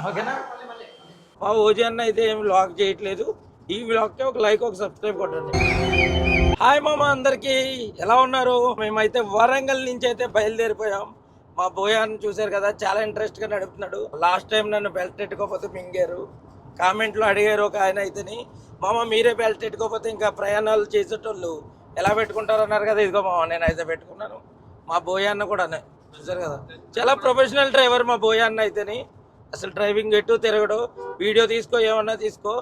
ఓకేనా. మా ఓజీ అన్న అయితే ఏం వ్లాగ్ చేయట్లేదు. ఈ వ్లాగ్కి ఒక లైక్ ఒక సబ్స్క్రైబ్ కొట్టండి. హాయ్ మామ, అందరికి ఎలా ఉన్నారు? మేమైతే వరంగల్ నుంచి అయితే బయలుదేరిపోయాం. మా బోయాన్ని చూశారు కదా, చాలా ఇంట్రెస్ట్గా నడుపుతున్నాడు. లాస్ట్ టైం నన్ను బెల్ట్ ఎట్టుకోకపోతే మింగారు. కామెంట్లో అడిగారు ఒక ఆయన అయితేని, మామ మీరే బెల్ట్ ఎట్టుకోకపోతే ఇంకా ప్రయాణాలు చేసేటోళ్ళు ఎలా పెట్టుకుంటారు అన్నారు కదా. ఇదిగో మామ నేను అయితే పెట్టుకున్నాను. మా బోయాన్న కూడా చూసారు కదా, చాలా ప్రొఫెషనల్ డ్రైవర్ మా బోయాన్న అయితేని. అసలు డ్రైవింగ్ ఎటు తిరగడు. వీడియో తీసుకో ఏమన్నా తీసుకో,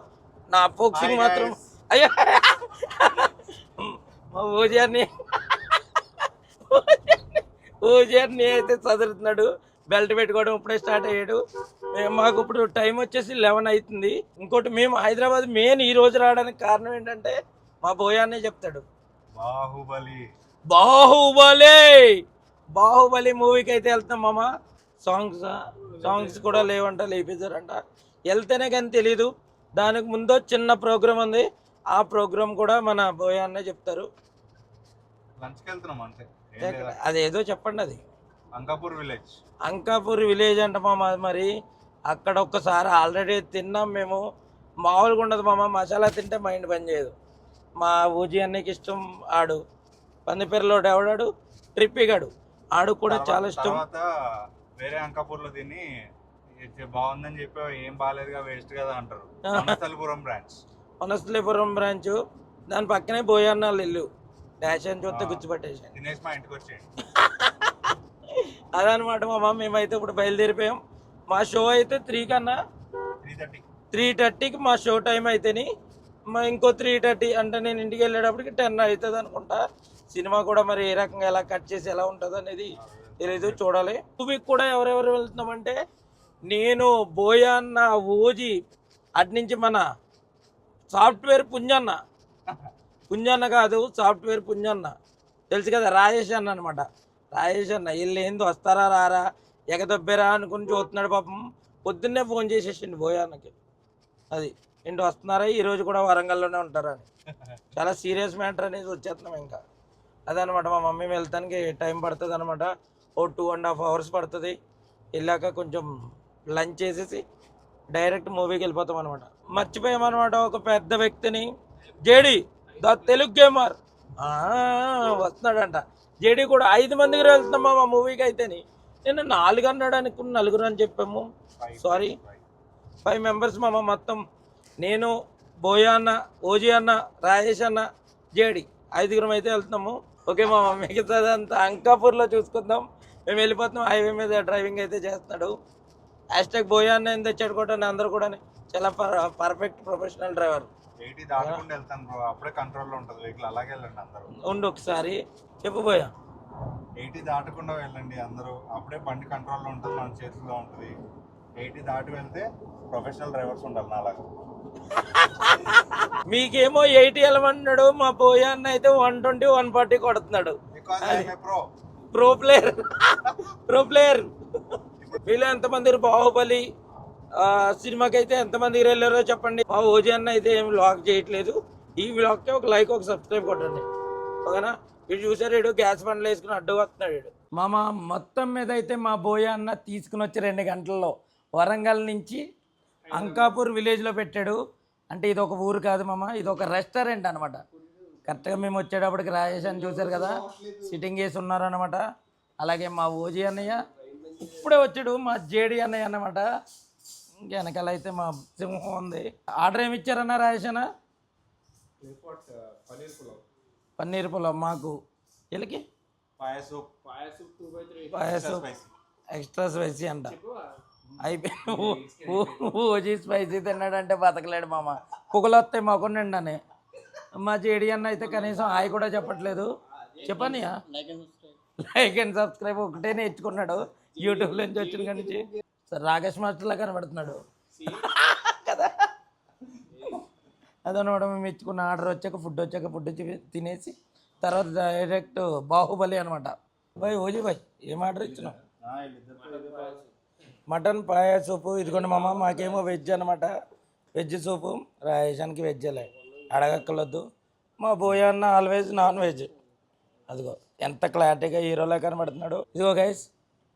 నా ఫోక్సింగ్ మాత్రం అయ్యా మా ఓజాన్ని అయితే చదువుతున్నాడు. బెల్ట్ పెట్టుకోవడం ఇప్పుడే స్టార్ట్ అయ్యాడు. మాకు ఇప్పుడు టైం వచ్చేసి 11 అవుతుంది. ఇంకోటి మేము హైదరాబాద్ మెయిన్ ఈ రోజు రావడానికి కారణం ఏంటంటే మా బోయాన్నే చెప్తాడు. బాహుబలి మూవీకి అయితే వెళ్తాం మామ. సాంగ్స్ కూడా లేవంట, లేపేశారంట. వెళ్తేనే కానీ తెలీదు. దానికి ముందు చిన్న ప్రోగ్రామ్ ఉంది. ఆ ప్రోగ్రామ్ కూడా మన బోయాన్నే చెప్తారు. అదేదో చెప్పండి. అది అంకాపూర్ విలేజ్ అంట మామ. మరి అక్కడ ఒక్కసారి ఆల్రెడీ తిన్నాం మేము. మామూలుగా ఉండదు మామ. మసాలా తింటే మైండ్ పని చేయదు. మా ఊజీ అన్నకి ఇష్టం. ఆడు పందిపేరులోడు ఎవడాడు ట్రిప్పిగాడు, ఆడు కూడా చాలా ఇష్టం. వేరే అంకాపూర్ లో తిని బాగుందని చెప్పి ఏం బాగాలేదుగా వేస్ట్ కదా అంటారు. వనస్థలిపురం బ్రాంచ్ దాని పక్కనే బోయన్నాళ్ళు ఇల్లు. డాష్ అని చూస్తే గుర్తుపట్టేసాను. తినేసి మా ఇంటికి వచ్చేయండి. అదనమాట మామ. మేమైతే ఇప్పుడు బయలుదేరిపోయాం. మా షో అయితే 3:30కి మా షో టైం అయితేని ఇంకో 3:30 అంటే నేను ఇంటికి వెళ్ళేటప్పటికి 10 అవుతుంది అనుకుంటా. సినిమా కూడా మరి ఏ రకంగా ఎలా కట్ చేసి ఎలా ఉంటుంది అనేది తెలీదు, చూడాలి. మూవీకి కూడా ఎవరెవరు వెళ్తున్నామంటే నేను, బోయాన్న, ఓజీ, అటు నుంచి మన సాఫ్ట్వేర్ పుంజన్న కాదు సాఫ్ట్వేర్ పుంజన్న తెలుసు కదా, రాజేష్ అన్న అనమాట. రాజేష్ అన్న వీళ్ళు ఏంది వస్తారా రారా ఎగదొబ్బేరా అనుకుని చూస్తున్నాడు పాపం. పొద్దున్నే ఫోన్ చేసేసిండు బోయాన్నకి. అది ఏంటి వస్తున్నారా ఈరోజు కూడా వరంగల్లోనే ఉంటారని. చాలా సీరియస్ మ్యాటర్ అనేది వచ్చేస్తున్నాం ఇంకా. అదనమాట. మా మమ్మీ వెళ్తానికి టైం పడుతుంది అనమాట. ఓ 2.5 hours పడుతుంది. వెళ్ళాక కొంచెం లంచ్ చేసేసి డైరెక్ట్ మూవీకి వెళ్ళిపోతాం అనమాట. మర్చిపోయామన్నమాట ఒక పెద్ద వ్యక్తిని, జేడి ద తెలుగు గేమర్ వస్తున్నాడంట. జేడి కూడా 5 మందికి వెళ్తున్నాం మా మూవీకి అయితేని. నేను 4 అన్నాడు అనుకున్న, 4 అని చెప్పాము. సారీ, 5 members మామ. మొత్తం నేను, బోయా అన్న, ఓజీ అన్న, రాజేష్ అన్న, జేడి 5 అయితే వెళ్తున్నాము. ఓకే మామ, మిగతాదంతా అంకాపూర్లో చూసుకుందాం. మేము వెళ్ళిపోతున్నాం. హైవే మీద డ్రైవింగ్ అయితే చేస్తున్నాడు. హ్యాష్ట్యాగ్ బోయా అన్న ఎంత తెచ్చాడు కూడా అందరూ కూడా చాలా పర్ఫెక్ట్ ప్రొఫెషనల్ డ్రైవర్. ఉండు ఒకసారి చెప్పు బోయా. 80 దాటకుండా వెళ్ళండి అందరూ. అప్పుడే బండి కంట్రోల్లో ఉంటుంది, మన చేతుల్లో ఉంటుంది. 80 దాటి వెళ్తే ప్రొఫెషనల్ డ్రైవర్స్ ఉండాలి నాలాగా. మీకేమో 80 వెళ్ళమన్నాడు. మా బోయా అన్న అయితే 120, 140 కొడుతున్నాడు. Pro player. వీళ్ళు ఎంతమంది బాహుబలి సినిమాకి అయితే ఎంతమంది వెళ్ళారో చెప్పండి. మా ఓజీ అన్న అయితే ఏం వ్లాగ్ చేయట్లేదు. ఈ వ్లాగ్కి ఒక లైక్ ఒక సబ్స్క్రైబ్ కొట్టండి. ఓకేనా. వీడు చూసారు, వీడు గ్యాస్ బండ్లు వేసుకుని అడ్డు వస్తున్నాడు వీడు. మామ మొత్తం మీద అయితే మా బోయా అన్న తీసుకుని వచ్చి 2 గంటల్లో వరంగల్ నుంచి అంకాపూర్ విలేజ్లో పెట్టాడు. అంటే ఇది ఒక ఊరు కాదు మామ, ఇది ఒక రెస్టారెంట్ అనమాట. కరెక్ట్గా మేము వచ్చేటప్పటికి రాజేష్ అని చూసారు కదా, సిట్టింగ్ వేసి ఉన్నారనమాట. అలాగే మా ఓజీ అన్నయ్య ఇప్పుడే వచ్చాడు. మా జేడి అన్నయ్య అన్నమాట. వెనకాల అయితే మా సింహం ఉంది. ఆర్డర్ ఏమి ఇచ్చారన్న రాజేష్ అన్న? పన్నీర్ పులావ్. మాకు వీళ్ళకి పాయసం ఎక్స్ట్రా స్పైసీ అంట. అయిపోయి ఓజీ స్పైసీ తిన్నాడంటే బతకలేడు మామ. పుగలు వస్తాయి మాకుండండి అని. మా జేడి అన్న అయితే కనీసం హాయ్ కూడా చెప్పట్లేదు. చెప్పని లైక్ అండ్ సబ్స్క్రైబ్ ఒకటే నేర్చుకున్నాడు యూట్యూబ్ నుంచి వచ్చిన కానీ నుంచి. రాకేష్ మాస్టర్లా కనబడుతున్నాడు కదా. అదనమాట. మేము ఇచ్చుకున్న ఆర్డర్ వచ్చాక ఫుడ్ తినేసి తర్వాత డైరెక్ట్ బాహుబలి అనమాట. బాయ్ ఓజీ బాయ్ ఏం ఆర్డర్ ఇచ్చినావు? మటన్ పాయ సూపు. ఇదిగోండి మామ, మాకేమో వెజ్ అనమాట. Veg soup. రాయేషానికి వెజ్ అలే అడగక్కర్లొద్దు. మా బోయా అన్న ఆల్వేజ్ నాన్ వెజ్. అదిగో ఎంత క్లారిటీగా హీరోలా కనబడుతున్నాడు. ఇదిగో గైస్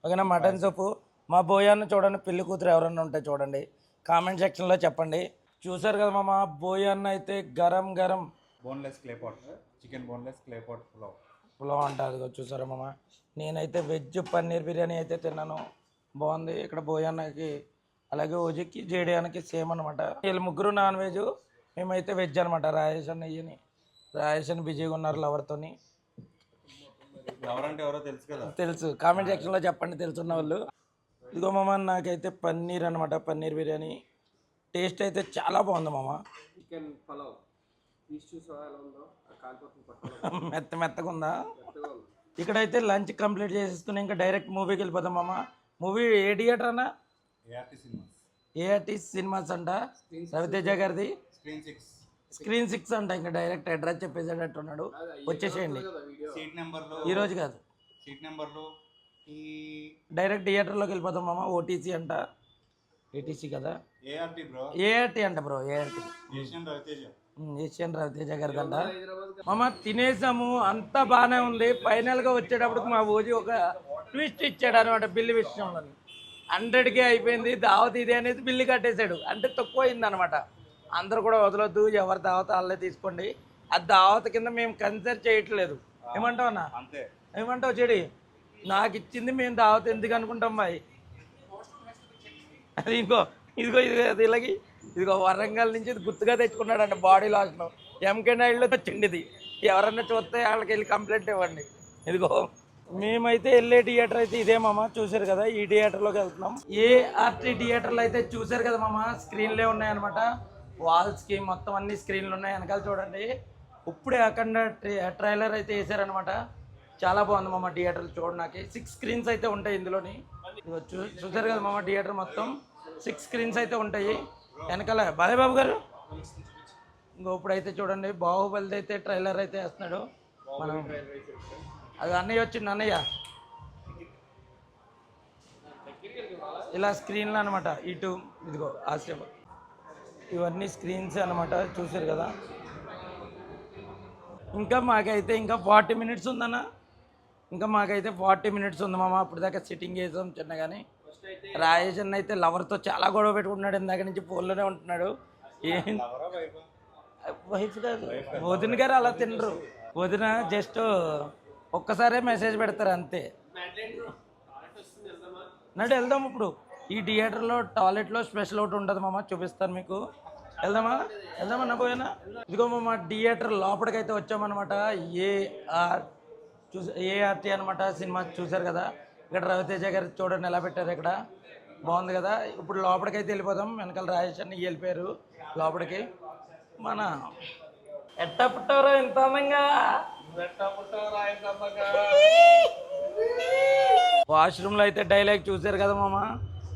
ఓకేనా. మటన్ సూపు మా బోయాన్ని చూడండి, పెళ్లి కూతురు ఎవరన్నా ఉంటే చూడండి, కామెంట్ సెక్షన్లో చెప్పండి. చూసారు కదా మామ, బోయాన్ని అయితే గరం గరం boneless clay pot, chicken boneless clay pot pulao అంటారు. చూసారా మామ, నేనైతే వెజ్ పన్నీర్ బిర్యానీ అయితే తిన్నాను, బాగుంది. ఇక్కడ బోయాన్నకి అలాగే ఓజికి జేడియానికి సేమ్ అనమాట. వీళ్ళు ముగ్గురు నాన్ వెజ్, మేమైతే వెజ్ అనమాట. రాజేష్ అయ్యని బిజీగా ఉన్నారు లవర్తోని. ఎవరంటే ఎవరో తెలుసు కదా, తెలుసు, కామెంట్ సెక్షన్లో చెప్పండి తెలుసున్న వాళ్ళు. ఇదిగో మామ, నాకైతే పన్నీర్ అనమాట, పన్నీర్ బిర్యానీ టేస్ట్ అయితే చాలా బాగుంది మామ. చికెన్ పలావ్ పీస్ చూసావా ఎలా ఉందో, మెత్తగా ఉందా. ఇక్కడైతే లంచ్ కంప్లీట్ చేసేసుకుని ఇంకా డైరెక్ట్ మూవీకి వెళ్ళిపోతాం మామ. మూవీ ఏ థియేటర్ అన్న? ఏఆర్టీ సినిమాస్ అంట, రవితేజ గారిది. స్క్రీన్ 6 అంట. ఇంకా డైరెక్ట్ అడ్రస్ చెప్పేసేటట్టున్నాడు, వచ్చేసేయండి. ఈ రోజు కాదు, సీట్ నెంబర్లు డైరెక్ట్ థియేటర్లోకి వెళ్ళిపోతాం మామ. ఓటీసీ అంట, ఏటీసీ కదా, ఏఆర్టీ బ్రో, ఏఆర్టీ అంట బ్రో, ఏఆర్టీ ఏషియన్ రవితేజ గారిది అంట మామ. తినేసాము, అంతా బాగానే ఉంది. ఫైనల్గా వచ్చేటప్పటికి మా ఓజీ ఒక ట్విస్ట్ ఇచ్చాడు అనమాట బిల్లు విషయంలో. 100కే అయిపోయింది దావత్ ఇది అనేది బిల్లు కట్టేశాడు, అంటే తక్కువ అయింది అనమాట. అందరూ కూడా వదలొద్దు, ఎవరి దావత్ వాళ్ళే తీసుకోండి. ఆ దావత్ కింద మేము కన్సిడర్ చేయట్లేదు. ఏమంటావు అన్న? ఏమంటావు చెడి? నాకు ఇచ్చింది మేము దావత్ ఎందుకు అనుకుంటాం బాయ్. అది ఇదిగో ఇలాగి ఇదిగో వరంగల్ నుంచి ఇది గుర్తుగా తెచ్చుకున్నాడండి బాడీ లాషన్. ఎంకే నాయుడులో తెచ్చిండి ఇది. ఎవరన్నా చూస్తే వాళ్ళకి వెళ్ళి కంప్లైంట్ ఇవ్వండి. ఇదిగో మేమైతే వెళ్ళే థియేటర్ అయితే ఇదే మామ, చూసారు కదా. ఈ థియేటర్లోకి వెళ్తున్నాం. ఏఆర్టీ థియేటర్లో అయితే చూసారు కదా మామ, స్క్రీన్లే ఉన్నాయన్నమాట. వాల్స్కి మొత్తం అన్ని స్క్రీన్లు ఉన్నాయి. వెనకాల చూడండి, ఇప్పుడే అఖండ ట్రైలర్ అయితే వేసారనమాట. చాలా బాగుంది మామ థియేటర్లు చూడడానికి. 6 స్క్రీన్స్ అయితే ఉంటాయి ఇందులోని. చూసారు కదా మామ, థియేటర్ మొత్తం 6 స్క్రీన్స్ అయితే ఉంటాయి. వెనకాల బాలయ్య బాబు గారు ఇంకో ఇప్పుడైతే చూడండి, బాహుబలి అయితే ట్రైలర్ అయితే వేస్తున్నాడు. మనం అది అన్నయ్య వచ్చింది, అన్నయ్య ఇలా స్క్రీన్లు అనమాట. ఇటు ఇదిగో ఆశ్రమ, ఇవన్నీ స్క్రీన్స్ అనమాట. చూసారు కదా. ఇంకా మాకైతే ఇంకా 40 మినిట్స్ ఉందన్న. ఇంకా మాకైతే 40 మినిట్స్ ఉంది మామ. అప్పుడు దాకా సిట్టింగ్ చేసాం చిన్నగానే. రాజేష్ అన్న అయితే లవర్తో చాలా గొడవ పెట్టుకుంటున్నాడు, ఇందాక నుంచి ఫోన్లోనే ఉంటున్నాడు. ఏం వైఫ్ కాదు, వదిన గారు అలా తినరు. వదిన జస్ట్ ఒక్కసారే మెసేజ్ పెడతారు అంతే. నడు వెళ్దాం ఇప్పుడు. ఈ థియేటర్లో టాయిలెట్లో స్పెషల్ ఒకటి ఉంటుంది మామ, చూపిస్తాను మీకు. వెళ్దామన్నా పోయినా. ఇదిగో మామ, థియేటర్ లోపలికైతే వచ్చామన్నమాట. ఏఆర్టీ అనమాట సినిమా. చూసారు కదా, ఇక్కడ రవితేజ గారు చూడండి ఎలా పెట్టారు, ఇక్కడ బాగుంది కదా. ఇప్పుడు లోపలికైతే వెళ్ళిపోదాం. వెనకాల రాజేష్ అన్ని వెళ్ళిపోయారు లోపలికి. మన ఎట్ట పుట్టారో ఇంత అందంగా, వాష్రూమ్లో అయితే డైలాగ్ చూసారు కదా మామ,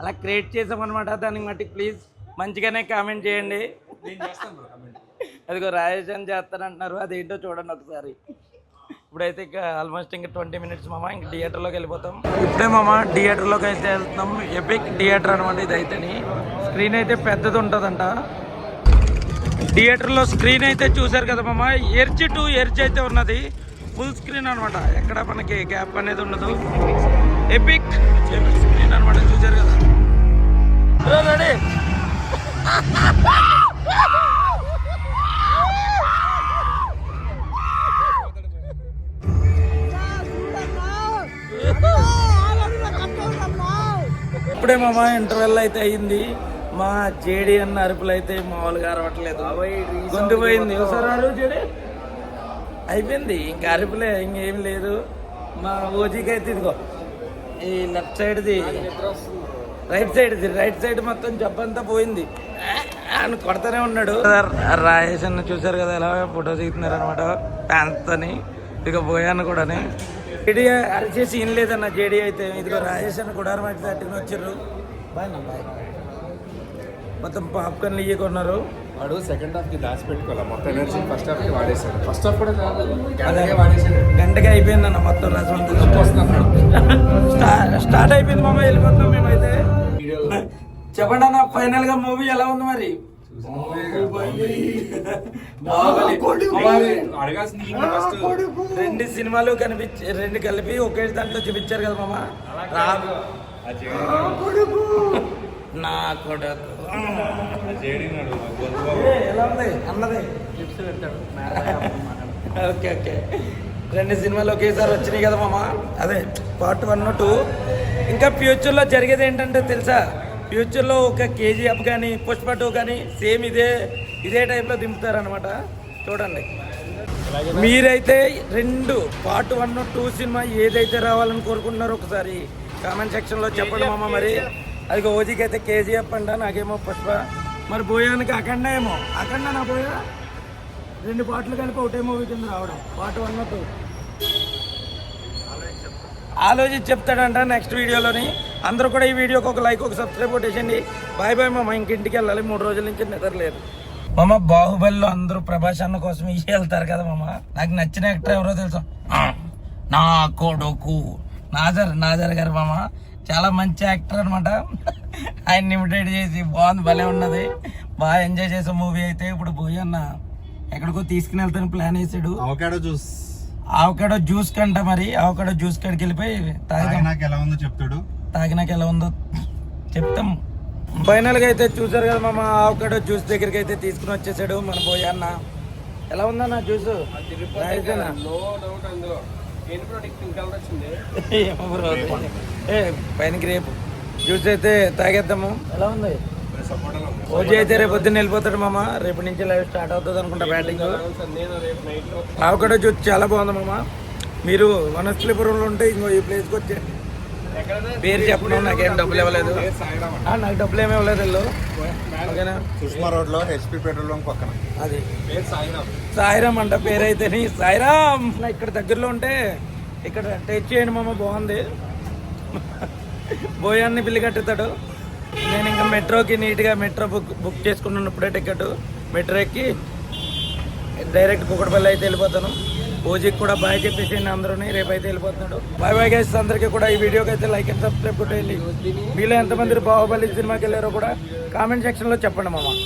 అలా క్రియేట్ చేసామన్నమాట. దానికి మట్టి ప్లీజ్ మంచిగానే కామెంట్ చేయండి. అదిగో రాజేష్ అని చేస్తానంటున్నారు, అదేంటో చూడండి ఒకసారి. ఇప్పుడైతే ఇంకా ఆల్మోస్ట్ ఇంకా 20 మినిట్స్ మామ, ఇంక థియేటర్లోకి వెళ్ళిపోతాం. ఇప్పుడే మామ థియేటర్లోకి అయితే వెళ్తున్నాం. ఎపిక్ థియేటర్ అనమాట ఇది అయితేని. స్క్రీన్ అయితే పెద్దది ఉంటుందంట థియేటర్లో. స్క్రీన్ అయితే చూసారు కదా మామ, ఎర్జ్ టు ఎర్జ్ అయితే ఉన్నది. ఫుల్ స్క్రీన్ అనమాట, ఎక్కడ మనకి గ్యాప్ అనేది ఉండదు. ఎపిక్ స్క్రీన్ అనమాట, చూసారు కదా. రెడీ ఇప్పుడే మామ ఇంటర్వెల్ అయితే అయ్యింది. మా జేడి అన్న అరుపులు అయితే మామూలుగా అరవట్లేదు, గొంతు పోయింది. ఒకసారి జేడి అయిపోయింది, ఇంకా అరుపులే, ఇంకేం లేదు. మా ఓజీకి అయితే ఇదిగో ఈ లెఫ్ట్ సైడ్ది, రైట్ సైడ్ మొత్తం జబ్బంతా పోయింది అని కొడతానే ఉన్నాడు. రాజేష్ అన్న చూసారు కదా ఎలా ఫోటో దిగుతున్నారు అనమాట ప్యాంత్తోని. ఇక పోయాను కూడా జేడీ అరిచే సీన్ లేదన్న. జేడీ అయితే ఇదిగో రాజేష్ అన్న కూడా తట్టుకుని వచ్చారు. బాయ్ మొత్తం పాప్కార్న్లు ఇవి కొన్నారు. వాడు సెకండ్ హాఫ్కి దాచి పెట్టుకోవాలి, మొత్తం ఎనర్జీ ఫస్ట్ హాఫ్కి వాడేసాడు. ఫస్ట్ హాఫ్ కూడా గంటకి అయిపోయింది అన్న మొత్తం రసం. స్టార్ట్ అయిపోయింది మామ, వెళ్ళిపోతాం మేమైతే. చెప్పండి అన్న, ఫైనల్ గా మూవీ ఎలా ఉంది మరి? రెండు సినిమాలు రెండు కలిపి ఒకే దాంట్లో చూపించారు కదా మామ. ఆ చేయడి నా కొడుకు ఆ చేయడినాడు ఎలా ఉంది అన్నది ఓకే ఓకే 2 సినిమాలు ఒకేసారి వచ్చినాయి కదా మామ. అదే పార్ట్ 1, 2. ఇంకా ఫ్యూచర్లో జరిగేది ఏంటంటే తెలుసా, ఫ్యూచర్లో ఒక కేజీఎఫ్ కానీ పుష్ప 2 కానీ సేమ్ ఇదే టైప్లో దింపుతారనమాట. చూడండి. మీరైతే 2 పార్ట్ 1, 2 సినిమా ఏదైతే రావాలని కోరుకుంటున్నారో ఒకసారి కామెంట్ సెక్షన్లో చెప్పండి మామ. మరి అది ఓజీకి అయితే కేజీఎఫ్ అంట, నాకేమో పుష్ప, మరి బోయానికి అఖండ ఏమో. అఖండ నా బోయా 2 పార్ట్లు కలిపి ఒకటే మూవీ కింద రావడం. పార్ట్ 1, 2 ఆలోచించి చెప్తాడంట నెక్స్ట్ వీడియోలోని. అందరూ కూడా ఈ వీడియోకి ఒక లైక్, ఒక సబ్స్క్రైబ్ కొట్టేసండి. బాయ్ బాయ్ మామ. ఇంటికి వెళ్ళాలి, 3 రోజుల నుంచి నిద్రలేదు మామ. బాహుబలిలో అందరూ ప్రభాస్ అన్న కోసం వెళ్తారు కదా మామ. నాకు నచ్చిన యాక్టర్ ఎవరో తెలుసా, నా కొడుకు నాజర్ గారు మామ. చాలా మంచి యాక్టర్ అనమాట. ఆయన ఇమిటేట్ చేసి బాగుంది, భలే ఉన్నది. బాగా ఎంజాయ్ చేసే మూవీ అయితే. ఇప్పుడు బోయన్న ఎక్కడికో తీసుకుని వెళ్తాను ప్లాన్ వేసాడు. ఆవకాడో జ్యూస్ కంట. మరి ఆవకాడో జ్యూస్ కాడికి వెళ్ళిపోయి నాకు ఎలా ఉందో చెప్తాడు. తాగినాక ఎలా ఉందో చెప్తాం. ఫైనల్గా అయితే చూసారు కదా మామ, ఆవకాడో జ్యూస్ దగ్గరికి అయితే తీసుకుని వచ్చేసాడు మన బోయన్న. ఎలా ఉందన్న జ్యూస్? పైన గ్రేప్ జ్యూస్ అయితే తాగేద్దాము. ఎలా ఉంది? ఓజీ అయితే రేపు పొద్దున్న వెళ్ళిపోతాడు మామ. రేపు నుంచి లైవ్ స్టార్ట్ అవుతుంది అనుకుంటా బ్యాటింగ్. ఆవకాడో జ్యూస్ చాలా బాగుంది మామ. మీరు వనస్థలిపురంలో ఉంటే ఇంకో ఈ ప్లేస్కి వచ్చే పేరు చెప్పడం నాకేం డబ్బులు ఇవ్వలేదు. నాకు డబ్బులు ఏమి ఇవ్వలేదు వెళ్ళు. ఓకేనా? సుష్మా రోడ్ లో హెచ్పి పెట్రోల్ బంక్ పక్కన. అది సాయిరామ్ అంట పేరు అయితే. సాయిరామ్ ఇక్కడ దగ్గరలో ఉంటే ఇక్కడ టేస్ట్ చేయండి మామ, బాగుంది. బోయాన్ని బిల్లు కట్టుతాడు. నేను ఇంకా మెట్రోకి నీట్గా మెట్రో బుక్ చేసుకున్నప్పుడే టికెట్. మెట్రో ఎక్కి డైరెక్ట్ కుక్కడపల్లి అయితే వెళ్ళిపోతాను. ఓజీకి కూడా బాయ్ చెప్పేసేయండి అందరూ. రేపు అయితే వెళ్ళిపోతున్నాడు. బాయ్ బాయ్ గైస్ అందరికీ కూడా. ఈ వీడియోకి అయితే లైక్ అండ్ సబ్స్క్రైబ్ కొట్టేయండి. మీలో ఎంతమంది బాహుబలి సినిమాకి వెళ్ళారో కూడా కామెంట్ సెక్షన్లో చెప్పండి మామ.